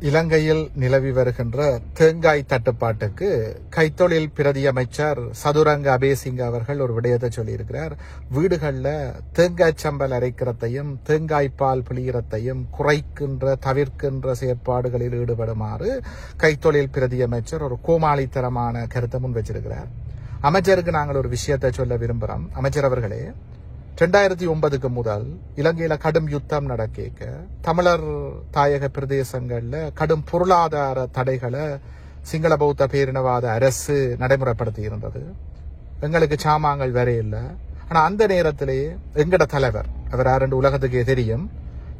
இலங்கையில் நிலவி வருகின்ற தேங்காய் தட்டுப்பாட்டுக்கு கைத்தொழில் பிரதி அமைச்சர் சதுரங்க அபேசிங்க அவர்கள் ஒரு விடயத்தை சொல்லியிருக்கிறார். வீடுகளில் தேங்காய் சம்பல் அரைக்கிறதையும் தேங்காய் பால் பிழிகிறதையும் தவிர்க்கின்ற செயற்பாடுகளில் ஈடுபடுமாறு கைத்தொழில் பிரதி அமைச்சர் ஒரு கோமாளித்தனமான கருத்தை முன் வச்சிருக்கிறார். அமைச்சருக்கு நாங்கள் ஒரு விஷயத்தை சொல்ல விரும்புகிறோம். அமைச்சர் அவர்களே, 2009 முதல் இலங்கையில கடும் யுத்தம் நடக்க தமிழர் தாயக பிரதேசங்கள்ல கடும் பொருளாதார தடைகளை சிங்கள பௌத்த பேரினவாத அரசு நடைமுறைப்படுத்தி இருந்தது. எங்களுக்கு சாமான்கள் வேற இல்லை. ஆனா அந்த நேரத்திலேயே எங்கட தலைவர், அவர் யாரென்று உலகத்துக்கே தெரியும்,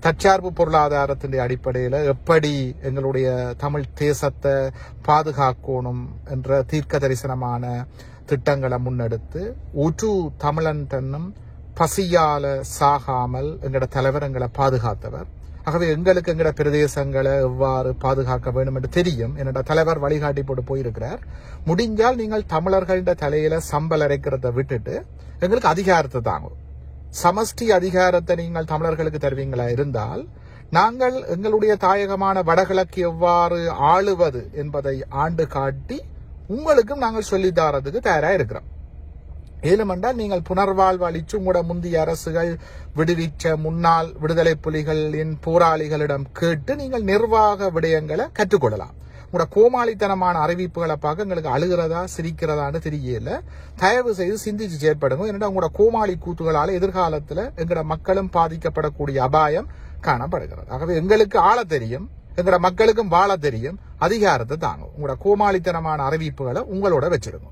தற்சார்பு பொருளாதாரத்தின் அடிப்படையில எப்படி எங்களுடைய தமிழ் தேசத்தை பாதுகாக்கணும் என்ற தீர்க்க தரிசனமான திட்டங்களை முன்னெடுத்து ஊற்று தமிழன் தன்னும் பசியால சாகாமல் எங்கட தலைவர் எங்களை பாதுகாத்தவர். ஆகவே எங்களுக்கு எங்கட பிரதேசங்களை எவ்வாறு பாதுகாக்க வேண்டும் என்று தெரியும். என்னோட தலைவர் வழிகாட்டி போட்டு போயிருக்கிறார். முடிஞ்சால் நீங்கள் தமிழர்கள தலையில சம்பல் அரைக்கிறத விட்டுட்டு எங்களுக்கு அதிகாரத்தை தாங்கும். சமஷ்டி அதிகாரத்தை நீங்கள் தமிழர்களுக்கு தருவீங்களா இருந்தால் நாங்கள் எங்களுடைய தாயகமான வடகிழக்கு எவ்வாறு ஆளுவது என்பதை ஆண்டு காட்டி உங்களுக்கும் நாங்கள் சொல்லித்தாரதுக்கு தயாரா இருக்கிறோம். ஏழுமென்றால் நீங்கள் புனர்வாழ்வு அளிச்சு உங்களோட முந்தைய அரசுகள் விடுவிச்ச முன்னாள் விடுதலை புலிகளின் போராளிகளிடம் கேட்டு நீங்கள் நிர்வாக விடயங்களை கற்றுக்கொள்ளலாம். உங்களோட கோமாளித்தனமான அறிவிப்புகளை பார்க்க எங்களுக்கு அழுகிறதா சிரிக்கிறதான்னு தெரியல. தயவு செய்து சிந்திச்சு செயற்படுங்க. ஏன்னா உங்களோட கோமாளி கூத்துகளால எதிர்காலத்துல எங்களோட மக்களும் பாதிக்கப்படக்கூடிய அபாயம் காணப்படுகிறது. ஆகவே எங்களுக்கு ஆள தெரியும், எங்களோட மக்களுக்கும் வாழ தெரியும். அதிகாரத்தை தாங்க. உங்களோட கோமாளித்தனமான அறிவிப்புகளை உங்களோட வச்சிருங்க.